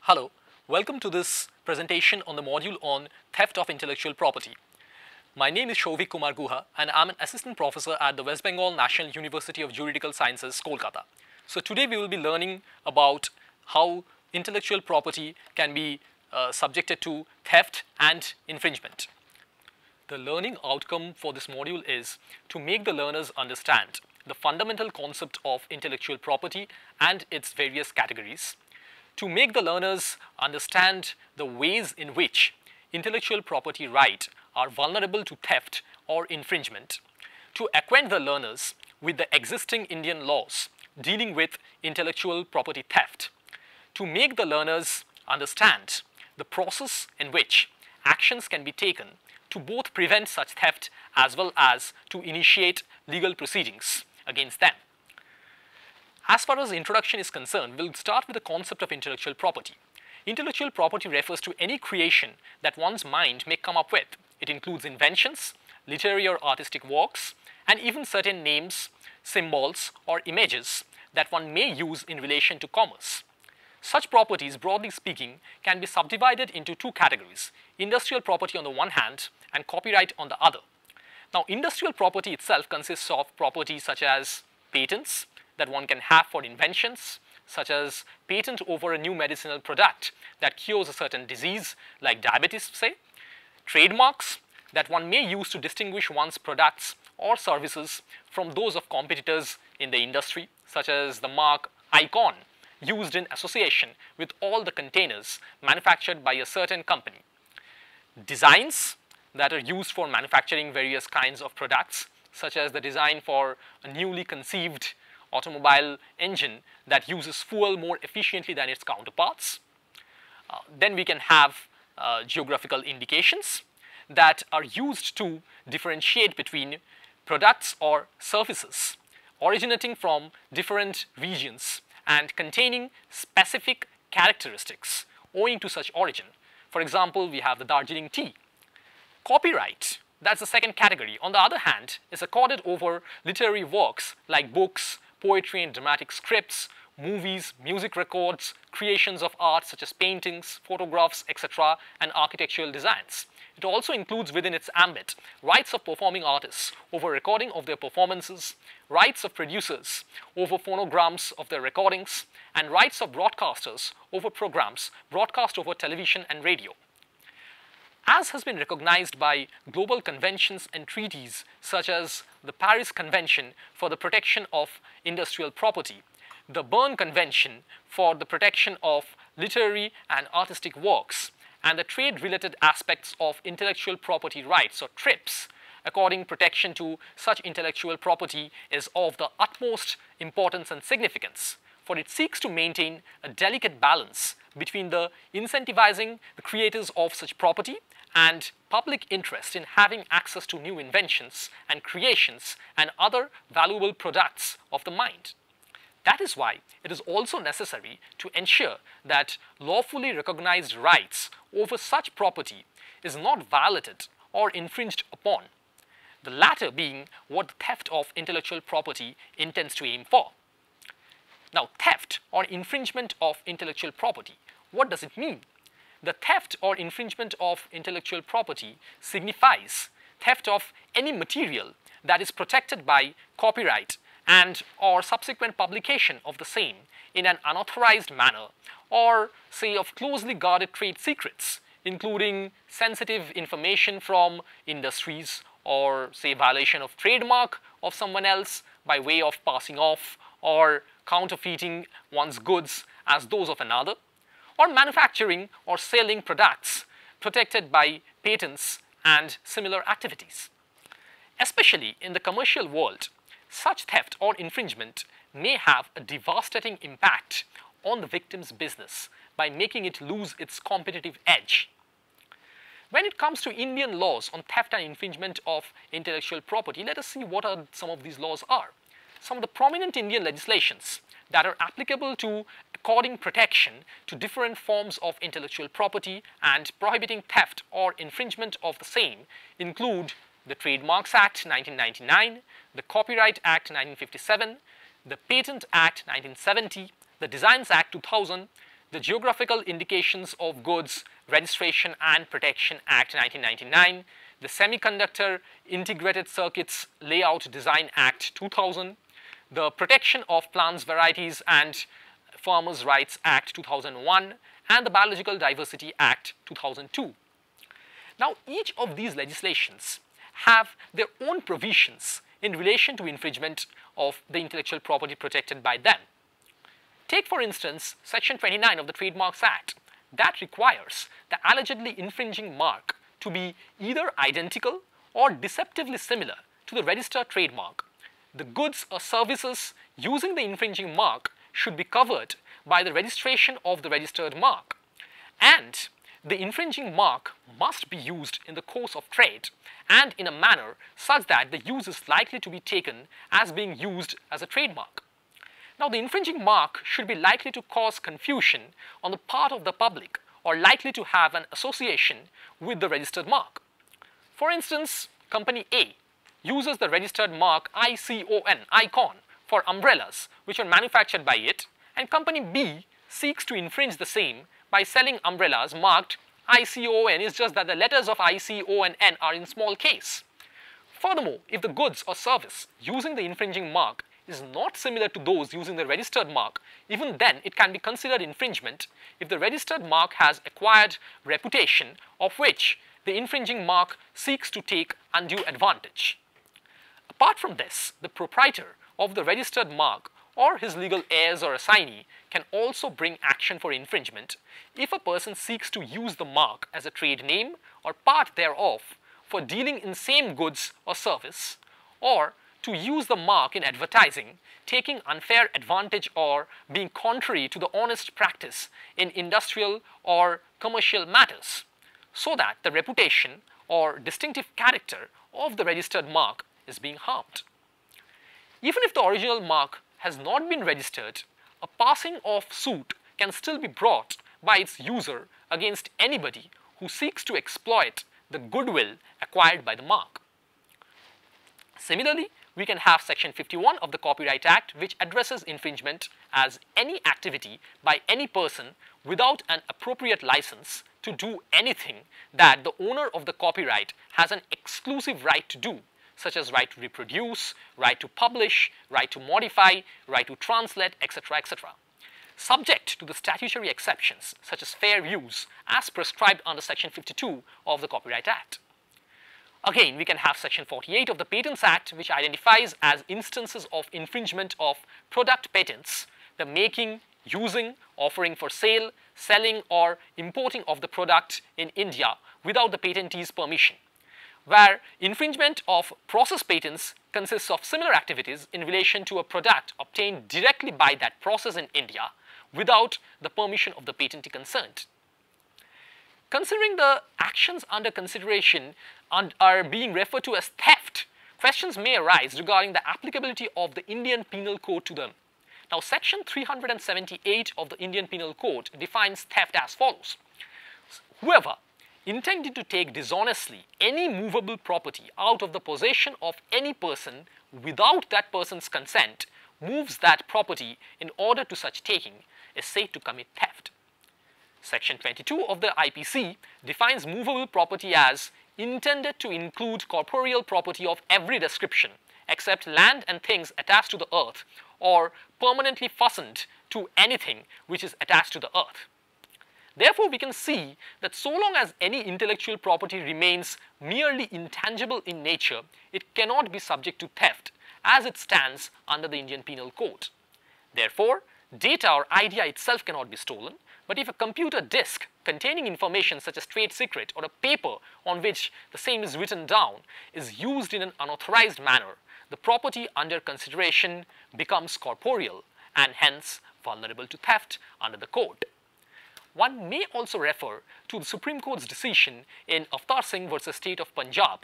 Hello, welcome to this presentation on the module on theft of intellectual property. My name is Shovik Kumar Guha and I'm an assistant professor at the West Bengal National University of Juridical Sciences, Kolkata. So today we will be learning about how intellectual property can be subjected to theft and infringement. The learning outcome for this module is to make the learners understand the fundamental concept of intellectual property and its various categories, to make the learners understand the ways in which intellectual property rights are vulnerable to theft or infringement, to acquaint the learners with the existing Indian laws dealing with intellectual property theft, to make the learners understand the process in which actions can be taken to both prevent such theft as well as to initiate legal proceedings against them. As far as the introduction is concerned, we'll start with the concept of intellectual property. Intellectual property refers to any creation that one's mind may come up with. It includes inventions, literary or artistic works, and even certain names, symbols, or images that one may use in relation to commerce. Such properties, broadly speaking, can be subdivided into two categories: industrial property on the one hand and copyright on the other. Now, industrial property itself consists of property such as patents that one can have for inventions, such as patent over a new medicinal product that cures a certain disease like diabetes, say, trademarks that one may use to distinguish one's products or services from those of competitors in the industry, such as the mark Icon used in association with all the containers manufactured by a certain company, designs that are used for manufacturing various kinds of products, such as the design for a newly conceived automobile engine that uses fuel more efficiently than its counterparts. Then we can have geographical indications that are used to differentiate between products or services originating from different regions and containing specific characteristics owing to such origin. For example, we have the Darjeeling tea. Copyright, that's the second category, on the other hand, is accorded over literary works like books, poetry and dramatic scripts, movies, music records, creations of art such as paintings, photographs, etc., and architectural designs. It also includes within its ambit rights of performing artists over recording of their performances, rights of producers over phonograms of their recordings, and rights of broadcasters over programs broadcast over television and radio. As has been recognized by global conventions and treaties such as the Paris Convention for the Protection of Industrial Property, the Berne Convention for the Protection of Literary and Artistic Works, and the trade-related aspects of intellectual property rights, or TRIPS, according protection to such intellectual property is of the utmost importance and significance, for it seeks to maintain a delicate balance between the incentivizing the creators of such property and public interest in having access to new inventions and creations and other valuable products of the mind. That is why it is also necessary to ensure that lawfully recognized rights over such property is not violated or infringed upon, the latter being what the theft of intellectual property intends to aim for. Now, theft or infringement of intellectual property, what does it mean? The theft or infringement of intellectual property signifies theft of any material that is protected by copyright and or subsequent publication of the same in an unauthorized manner, or say of closely guarded trade secrets, including sensitive information from industries, or say violation of trademark of someone else by way of passing off or counterfeiting one's goods as those of another, or manufacturing or selling products protected by patents and similar activities. Especially in the commercial world, such theft or infringement may have a devastating impact on the victim's business by making it lose its competitive edge. When it comes to Indian laws on theft and infringement of intellectual property, let us see what some of these laws are. Some of the prominent Indian legislations that are applicable to according protection to different forms of intellectual property and prohibiting theft or infringement of the same include the Trademarks Act 1999, the Copyright Act 1957, the Patent Act 1970, the Designs Act 2000, the Geographical Indications of Goods Registration and Protection Act 1999, the Semiconductor Integrated Circuits Layout Design Act 2000, the Protection of Plants, Varieties and Farmers' Rights Act 2001, and the Biological Diversity Act 2002. Now, each of these legislations have their own provisions in relation to infringement of the intellectual property protected by them. Take, for instance, Section 29 of the Trademarks Act. That requires the allegedly infringing mark to be either identical or deceptively similar to the registered trademark. The goods or services using the infringing mark should be covered by the registration of the registered mark, and the infringing mark must be used in the course of trade and in a manner such that the use is likely to be taken as being used as a trademark. Now, the infringing mark should be likely to cause confusion on the part of the public or likely to have an association with the registered mark. For instance, Company A uses the registered mark ICON for umbrellas which are manufactured by it, and Company B seeks to infringe the same by selling umbrellas marked ICON. It's just that the letters of ICON are in small case. Furthermore, if the goods or service using the infringing mark is not similar to those using the registered mark, even then it can be considered infringement if the registered mark has acquired reputation of which the infringing mark seeks to take undue advantage. Apart from this, the proprietor of the registered mark or his legal heirs or assignee can also bring action for infringement if a person seeks to use the mark as a trade name or part thereof for dealing in same goods or service, or to use the mark in advertising, taking unfair advantage or being contrary to the honest practice in industrial or commercial matters, so that the reputation or distinctive character of the registered mark is being harmed. Even if the original mark has not been registered, a passing off suit can still be brought by its user against anybody who seeks to exploit the goodwill acquired by the mark. Similarly, we can have Section 51 of the Copyright Act, which addresses infringement as any activity by any person without an appropriate license to do anything that the owner of the copyright has an exclusive right to do, such as right to reproduce, right to publish, right to modify, right to translate, etc., etc., subject to the statutory exceptions such as fair use as prescribed under Section 52 of the Copyright Act. Again, we can have Section 48 of the Patents Act, which identifies as instances of infringement of product patents the making, using, offering for sale, selling or importing of the product in India without the patentee's permission, where infringement of process patents consists of similar activities in relation to a product obtained directly by that process in India without the permission of the patentee concerned. Considering the actions under consideration are being referred to as theft, questions may arise regarding the applicability of the Indian Penal Code to them. Now, Section 378 of the Indian Penal Code defines theft as follows. Whoever intending to take dishonestly any movable property out of the possession of any person without that person's consent moves that property in order to such taking is said to commit theft. Section 22 of the IPC defines movable property as intended to include corporeal property of every description except land and things attached to the earth or permanently fastened to anything which is attached to the earth. Therefore, we can see that so long as any intellectual property remains merely intangible in nature, it cannot be subject to theft as it stands under the Indian Penal Code. Therefore, data or idea itself cannot be stolen, but if a computer disk containing information such as trade secret or a paper on which the same is written down is used in an unauthorized manner, the property under consideration becomes corporeal and hence vulnerable to theft under the code. One may also refer to the Supreme Court's decision in Avtar Singh versus State of Punjab,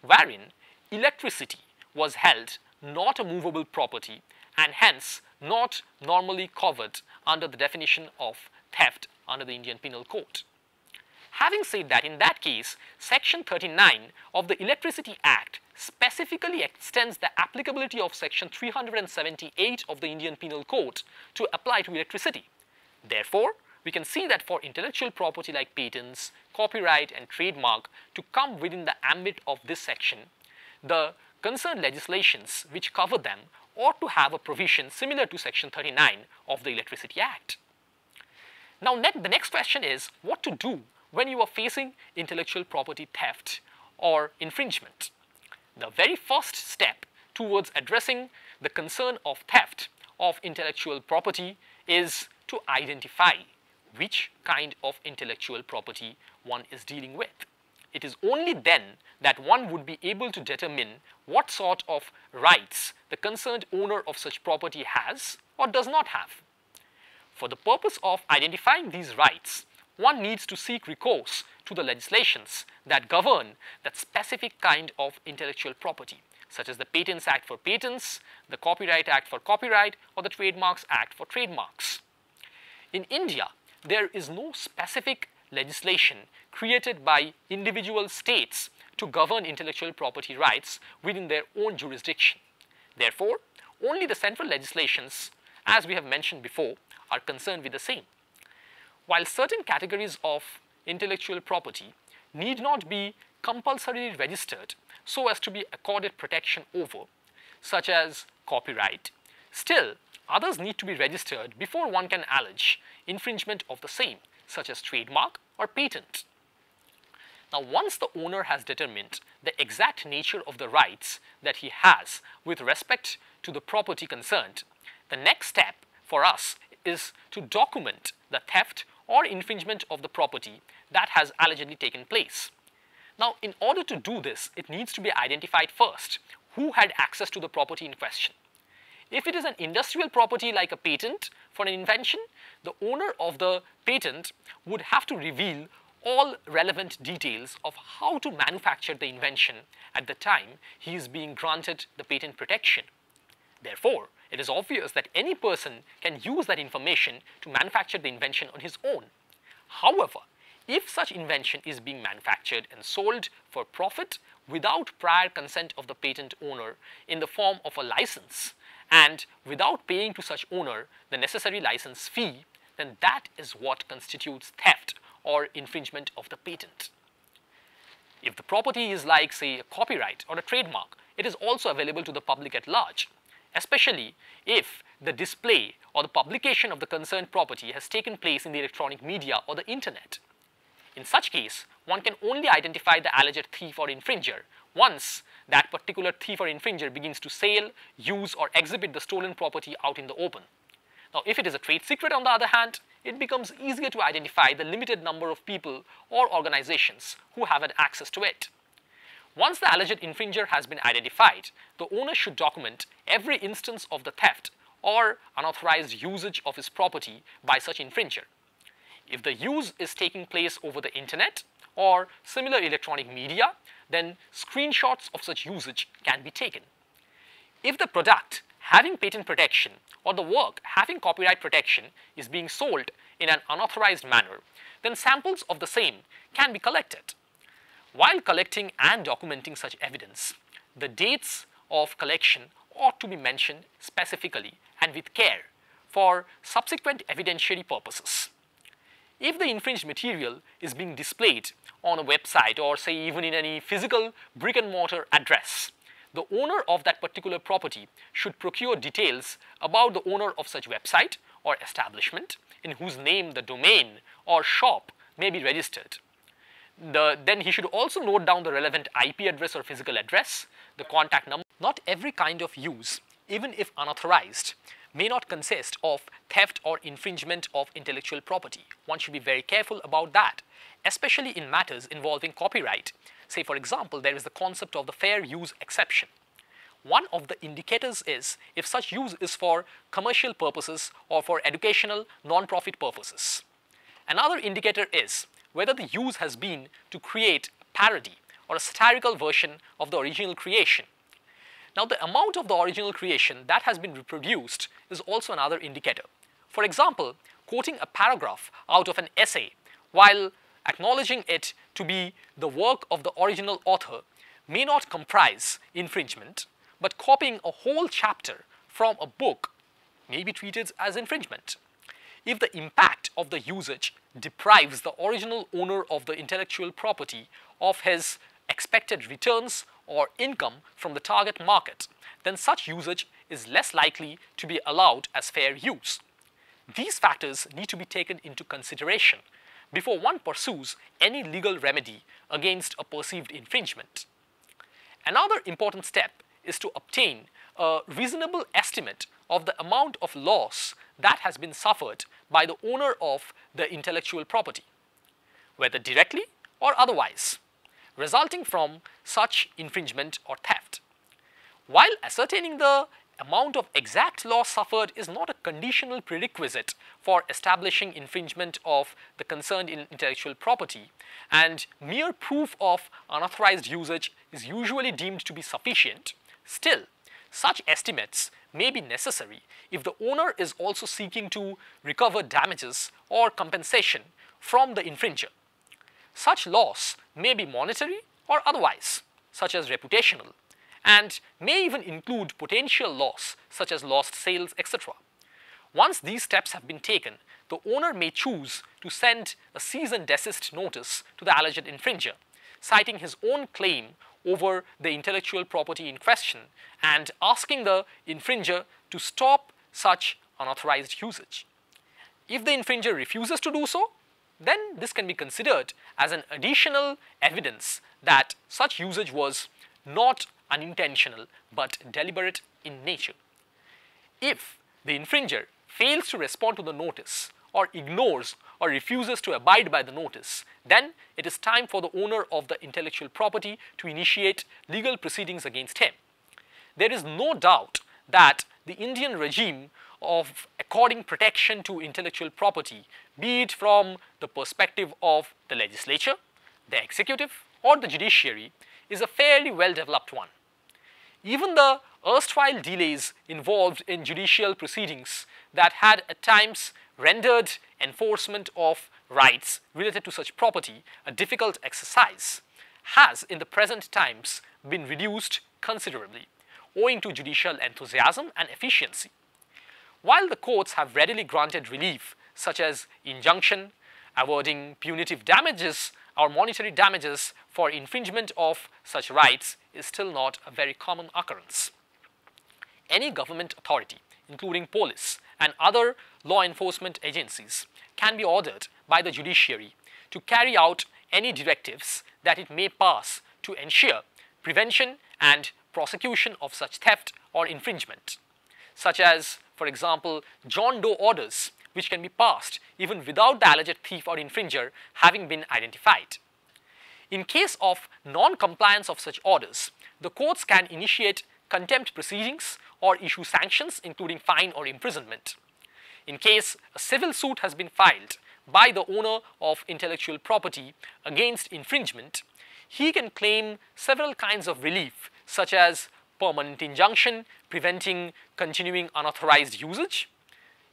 wherein electricity was held not a movable property and hence not normally covered under the definition of theft under the Indian Penal Code. Having said that, in that case, Section 39 of the Electricity Act specifically extends the applicability of Section 378 of the Indian Penal Code to apply to electricity. Therefore, we can see that for intellectual property like patents, copyright and trademark to come within the ambit of this section, the concerned legislations which cover them ought to have a provision similar to Section 39 of the Electricity Act. Now, the next question is what to do when you are facing intellectual property theft or infringement. The very first step towards addressing the concern of theft of intellectual property is to identify which kind of intellectual property one is dealing with. It is only then that one would be able to determine what sort of rights the concerned owner of such property has or does not have. For the purpose of identifying these rights, one needs to seek recourse to the legislations that govern that specific kind of intellectual property, such as the Patents Act for patents, the Copyright Act for copyright, or the Trademarks Act for trademarks. In India, there is no specific legislation created by individual states to govern intellectual property rights within their own jurisdiction. Therefore, only the central legislations, as we have mentioned before, are concerned with the same. While certain categories of intellectual property need not be compulsorily registered so as to be accorded protection over, such as copyright, still others need to be registered before one can allege infringement of the same, such as trademark or patent. Now, once the owner has determined the exact nature of the rights that he has with respect to the property concerned, the next step for us is to document the theft or infringement of the property that has allegedly taken place. Now, in order to do this, it needs to be identified first who had access to the property in question. If it is an industrial property like a patent for an invention, the owner of the patent would have to reveal all relevant details of how to manufacture the invention at the time he is being granted the patent protection. Therefore, it is obvious that any person can use that information to manufacture the invention on his own. However, if such invention is being manufactured and sold for profit without prior consent of the patent owner in the form of a license and without paying to such owner the necessary license fee, then that is what constitutes theft or infringement of the patent. If the property is like, say, a copyright or a trademark, it is also available to the public at large, especially if the display or the publication of the concerned property has taken place in the electronic media or the internet. In such case, one can only identify the alleged thief or infringer once that particular thief or infringer begins to sell, use or exhibit the stolen property out in the open. Now, if it is a trade secret, on the other hand, it becomes easier to identify the limited number of people or organizations who have had access to it. Once the alleged infringer has been identified, the owner should document every instance of the theft or unauthorized usage of his property by such infringer. If the use is taking place over the internet or similar electronic media, then screenshots of such usage can be taken. If the product having patent protection or the work having copyright protection is being sold in an unauthorized manner, then samples of the same can be collected. While collecting and documenting such evidence, the dates of collection ought to be mentioned specifically and with care for subsequent evidentiary purposes. If the infringed material is being displayed on a website or say even in any physical brick and mortar address, the owner of that particular property should procure details about the owner of such website or establishment in whose name the domain or shop may be registered. Then he should also note down the relevant IP address or physical address, the contact number. Not every kind of use, even if unauthorized, may not consist of theft or infringement of intellectual property. One should be very careful about that, especially in matters involving copyright. Say, for example, there is the concept of the fair use exception. One of the indicators is if such use is for commercial purposes or for educational, non-profit purposes. Another indicator is whether the use has been to create a parody or a satirical version of the original creation. Now, the amount of the original creation that has been reproduced is also another indicator. For example, quoting a paragraph out of an essay while acknowledging it to be the work of the original author may not comprise infringement, but copying a whole chapter from a book may be treated as infringement. if the impact of the usage deprives the original owner of the intellectual property of his expected returns or income from the target market, then such usage is less likely to be allowed as fair use. These factors need to be taken into consideration before one pursues any legal remedy against a perceived infringement. Another important step is to obtain a reasonable estimate of the amount of loss that has been suffered by the owner of the intellectual property, whether directly or otherwise, resulting from such infringement or theft. While ascertaining the amount of exact loss suffered is not a conditional prerequisite for establishing infringement of the concerned intellectual property, and mere proof of unauthorized usage is usually deemed to be sufficient, still, such estimates may be necessary if the owner is also seeking to recover damages or compensation from the infringer. Such loss may be monetary or otherwise, such as reputational, and may even include potential loss such as lost sales, etc. Once these steps have been taken, the owner may choose to send a cease and desist notice to the alleged infringer, citing his own claim over the intellectual property in question and asking the infringer to stop such unauthorized usage. If the infringer refuses to do so, then this can be considered as an additional evidence that such usage was not unintentional but deliberate in nature. If the infringer fails to respond to the notice or ignores or refuses to abide by the notice, then it is time for the owner of the intellectual property to initiate legal proceedings against him. There is no doubt that the Indian regime of according protection to intellectual property, be it from the perspective of the legislature, the executive, or the judiciary, is a fairly well-developed one. Even the erstwhile delays involved in judicial proceedings that had at times rendered enforcement of rights related to such property a difficult exercise, has in the present times been reduced considerably, owing to judicial enthusiasm and efficiency. While the courts have readily granted relief, such as injunction, awarding punitive damages or monetary damages for infringement of such rights is still not a very common occurrence. Any government authority, including police and other law enforcement agencies, can be ordered by the judiciary to carry out any directives that it may pass to ensure prevention and prosecution of such theft or infringement, such as, for example, John Doe orders, which can be passed even without the alleged thief or infringer having been identified. In case of non-compliance of such orders, the courts can initiate contempt proceedings or issue sanctions including fine or imprisonment. In case a civil suit has been filed by the owner of intellectual property against infringement, he can claim several kinds of relief such as permanent injunction preventing continuing unauthorized usage,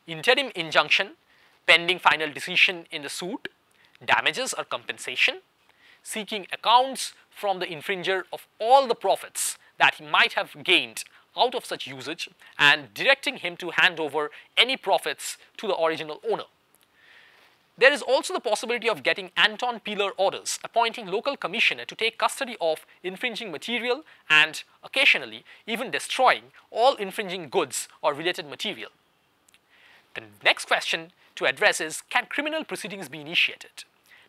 interim injunction pending final decision in the suit, damages or compensation, seeking accounts from the infringer of all the profits that he might have gained out of such usage and directing him to hand over any profits to the original owner. There is also the possibility of getting Anton Peeler orders appointing local commissioner to take custody of infringing material and occasionally even destroying all infringing goods or related material. The next question to address is, can criminal proceedings be initiated?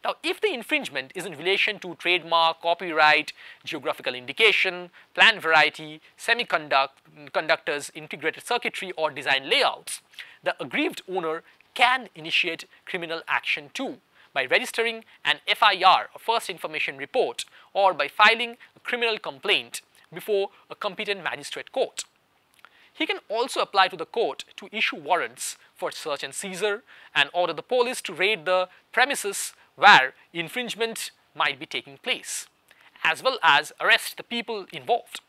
Now, if the infringement is in relation to trademark, copyright, geographical indication, plant variety, semiconductors, integrated circuitry or design layouts, the aggrieved owner can initiate criminal action too by registering an FIR, a first information report, or by filing a criminal complaint before a competent magistrate court. He can also apply to the court to issue warrants for search and seizure and order the police to raid the premises where infringement might be taking place, as well as arrest the people involved.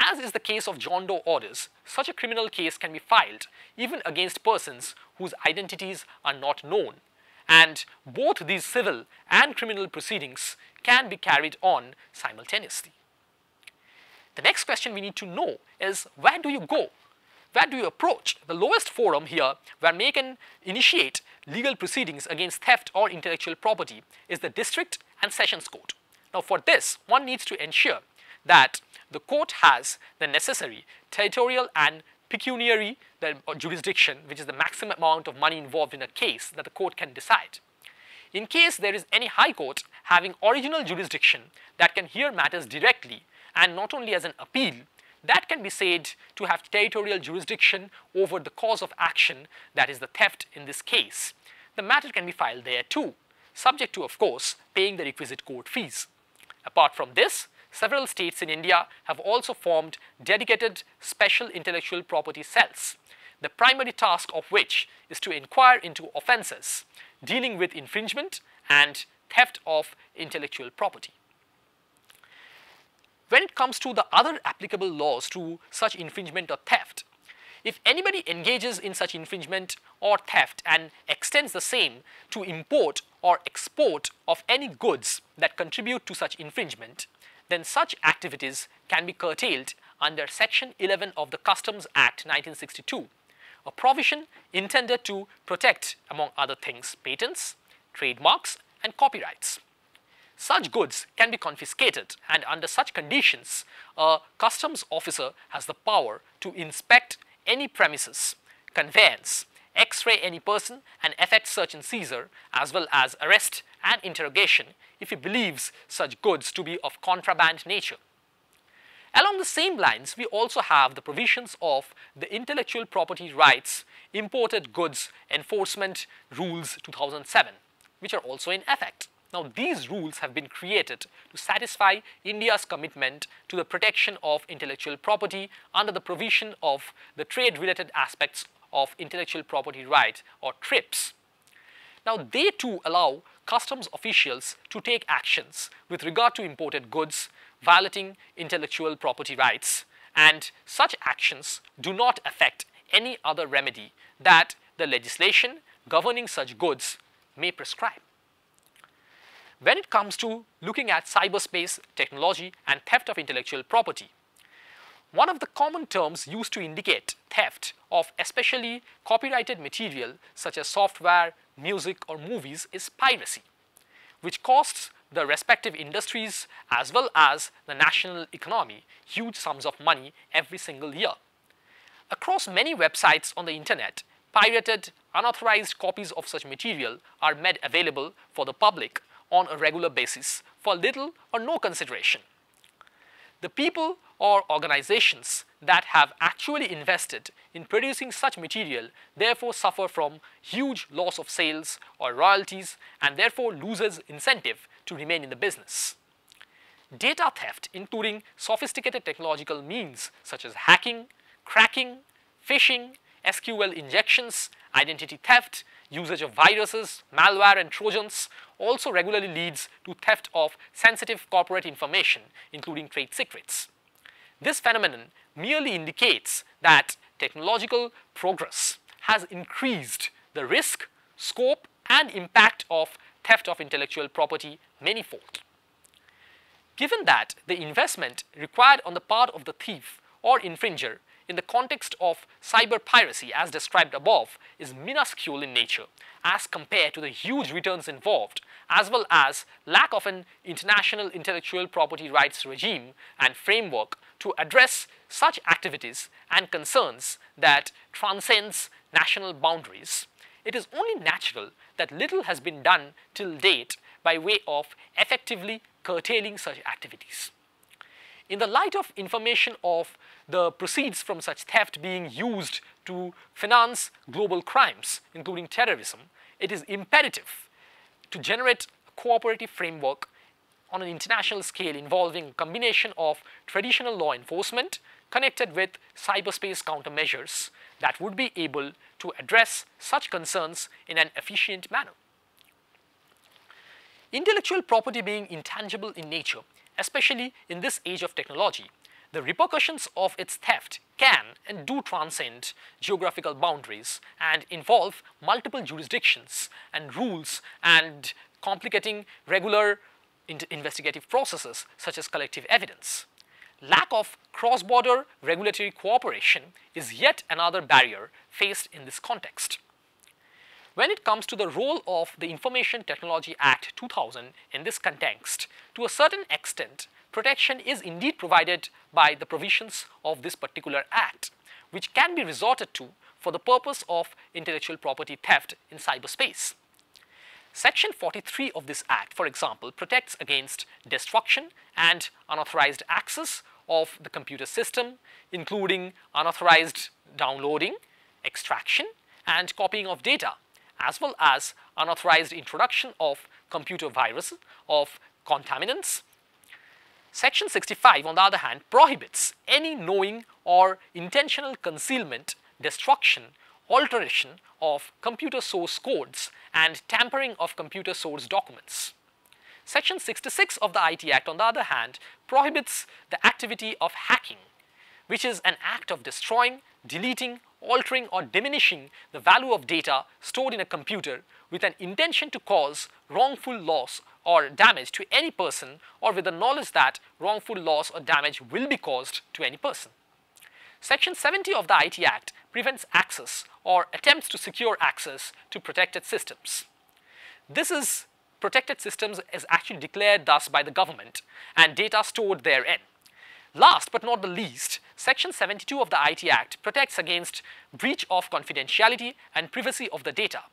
As is the case of John Doe orders, such a criminal case can be filed even against persons whose identities are not known, and both these civil and criminal proceedings can be carried on simultaneously. The next question we need to know is, where do you go Where do you approach? The lowest forum here where one can initiate legal proceedings against theft or intellectual property is the district and sessions court. Now for this, one needs to ensure that the court has the necessary territorial and pecuniary jurisdiction, which is the maximum amount of money involved in a case that the court can decide. In case there is any high court having original jurisdiction that can hear matters directly and not only as an appeal, that can be said to have territorial jurisdiction over the cause of action, that is the theft in this case. The matter can be filed there too, subject to, of course, paying the requisite court fees. Apart from this, several states in India have also formed dedicated special intellectual property cells, the primary task of which is to inquire into offences dealing with infringement and theft of intellectual property. When it comes to the other applicable laws to such infringement or theft, if anybody engages in such infringement or theft and extends the same to import or export of any goods that contribute to such infringement, then such activities can be curtailed under Section 11 of the Customs Act 1962, a provision intended to protect, among other things, patents, trademarks and copyrights. Such goods can be confiscated, and under such conditions, a customs officer has the power to inspect any premises, conveyance, x-ray any person and effect search and seizure, as well as arrest and interrogation if he believes such goods to be of contraband nature. Along the same lines, we also have the provisions of the Intellectual Property Rights Imported Goods Enforcement Rules 2007, which are also in effect. Now, these rules have been created to satisfy India's commitment to the protection of intellectual property under the provision of the trade-related aspects of intellectual property right, or TRIPS. Now, they too allow customs officials to take actions with regard to imported goods violating intellectual property rights, and such actions do not affect any other remedy that the legislation governing such goods may prescribe. When it comes to looking at cyberspace, technology and theft of intellectual property, one of the common terms used to indicate theft of especially copyrighted material such as software, music or movies is piracy, which costs the respective industries as well as the national economy huge sums of money every single year. Across many websites on the internet, pirated, unauthorized copies of such material are made available for the public on a regular basis for little or no consideration. The people or organizations that have actually invested in producing such material therefore suffer from huge loss of sales or royalties, and therefore loses incentive to remain in the business. Data theft, including sophisticated technological means such as hacking, cracking, phishing, SQL injections, identity theft, usage of viruses, malware and trojans, also regularly leads to theft of sensitive corporate information, including trade secrets. This phenomenon merely indicates that technological progress has increased the risk, scope and impact of theft of intellectual property manyfold. Given that the investment required on the part of the thief or infringer in the context of cyber piracy as described above is minuscule in nature as compared to the huge returns involved, as well as lack of an international intellectual property rights regime and framework to address such activities and concerns that transcends national boundaries, it is only natural that little has been done till date by way of effectively curtailing such activities. In the light of information of the proceeds from such theft being used to finance global crimes, including terrorism, it is imperative to generate a cooperative framework on an international scale involving a combination of traditional law enforcement connected with cyberspace countermeasures that would be able to address such concerns in an efficient manner. Intellectual property being intangible in nature, especially in this age of technology, the repercussions of its theft can and do transcend geographical boundaries and involve multiple jurisdictions and rules and complicating regular investigative processes such as collective evidence. lack of cross-border regulatory cooperation is yet another barrier faced in this context. When it comes to the role of the Information Technology Act 2000 in this context, to a certain extent, protection is indeed provided by the provisions of this particular act, which can be resorted to for the purpose of intellectual property theft in cyberspace. Section 43 of this act, for example, protects against destruction and unauthorized access of the computer system, including unauthorized downloading, extraction, and copying of data, as well as unauthorized introduction of computer viruses, of contaminants. Section 65, on the other hand, prohibits any knowing or intentional concealment, destruction, alteration of computer source codes and tampering of computer source documents. Section 66 of the IT Act, on the other hand, prohibits the activity of hacking, which is an act of destroying, deleting, altering or diminishing the value of data stored in a computer with an intention to cause wrongful loss or damage to any person, or with the knowledge that wrongful loss or damage will be caused to any person. Section 70 of the IT Act prevents access or attempts to secure access to protected systems. This is protected systems is actually declared thus by the government and data stored therein. Last but not the least, Section 72 of the IT Act protects against breach of confidentiality and privacy of the data.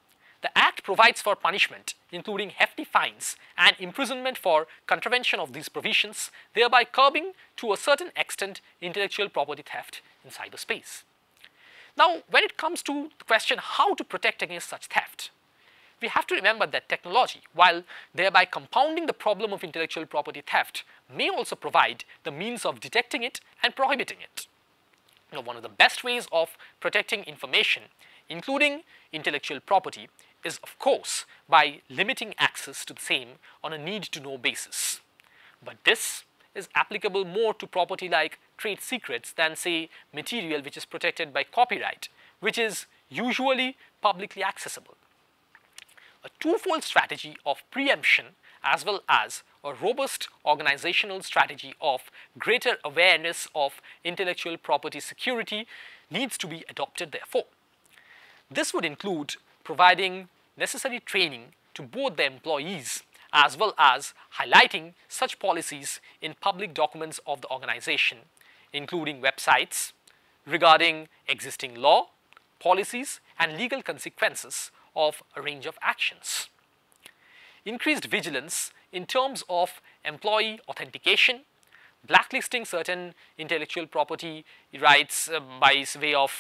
The Act provides for punishment, including hefty fines and imprisonment for contravention of these provisions, thereby curbing to a certain extent intellectual property theft in cyberspace. Now, when it comes to the question how to protect against such theft, we have to remember that technology, while thereby compounding the problem of intellectual property theft, may also provide the means of detecting it and prohibiting it. Now, one of the best ways of protecting information, including intellectual property, is of course by limiting access to the same on a need-to-know basis. But this is applicable more to property like trade secrets than, say, material which is protected by copyright, which is usually publicly accessible. A twofold strategy of preemption as well as a robust organizational strategy of greater awareness of intellectual property security needs to be adopted therefore. This would include providing necessary training to both the employees as well as highlighting such policies in public documents of the organization, including websites regarding existing law, policies and legal consequences of a range of actions. Increased vigilance in terms of employee authentication, blacklisting certain intellectual property rights by way of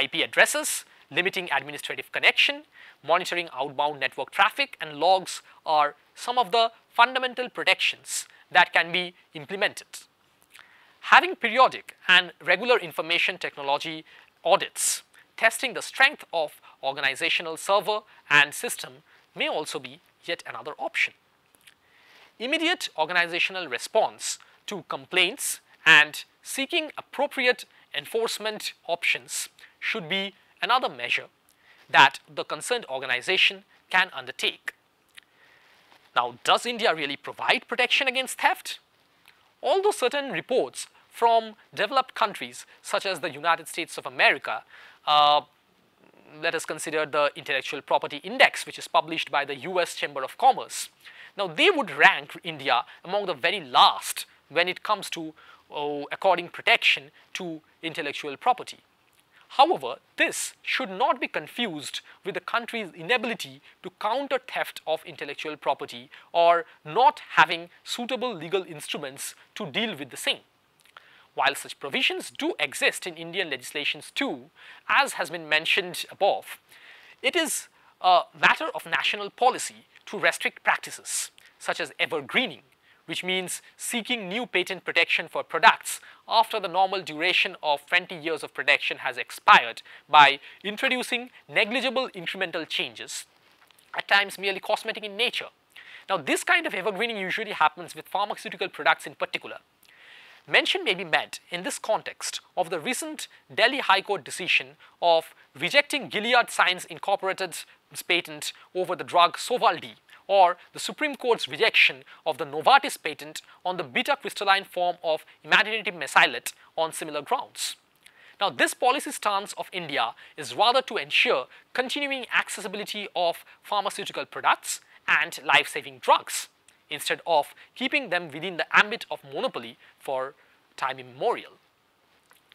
IP addresses, limiting administrative connection, monitoring outbound network traffic and logs are some of the fundamental protections that can be implemented. Having periodic and regular information technology audits, testing the strength of organizational server and system may also be yet another option. Immediate organizational response to complaints and seeking appropriate enforcement options should be another measure that the concerned organization can undertake. Now, does India really provide protection against theft? Although certain reports from developed countries such as the United States of America, let us consider the Intellectual Property Index, which is published by the US Chamber of Commerce. Now, they would rank India among the very last when it comes to according protection to intellectual property. However, this should not be confused with the country's inability to counter theft of intellectual property or not having suitable legal instruments to deal with the same. While such provisions do exist in Indian legislations too, as has been mentioned above, it is a matter of national policy to restrict practices such as evergreening, which means seeking new patent protection for products after the normal duration of 20 years of protection has expired by introducing negligible incremental changes, at times merely cosmetic in nature. Now, this kind of evergreening usually happens with pharmaceutical products in particular. Mention may be made in this context of the recent Delhi High Court decision of rejecting Gilead Sciences Incorporated's patent over the drug Sovaldi or the Supreme Court's rejection of the Novartis patent on the beta crystalline form of imaginative mesylate on similar grounds. Now, this policy stance of India is rather to ensure continuing accessibility of pharmaceutical products and life-saving drugs, instead of keeping them within the ambit of monopoly for time immemorial.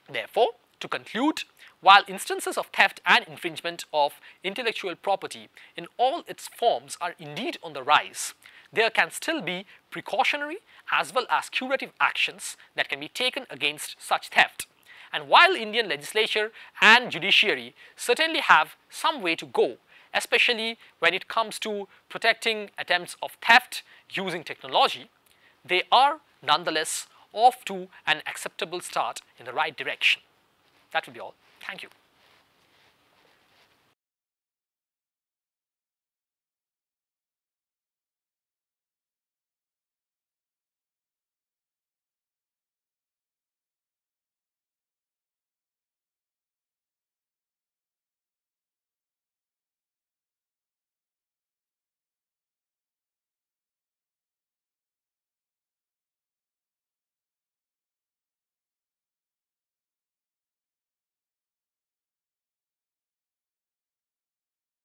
Therefore, to conclude, while instances of theft and infringement of intellectual property in all its forms are indeed on the rise, there can still be precautionary as well as curative actions that can be taken against such theft. And while Indian legislature and judiciary certainly have some way to go, especially when it comes to protecting attempts of theft using technology, they are nonetheless off to an acceptable start in the right direction. That will be all. Thank you.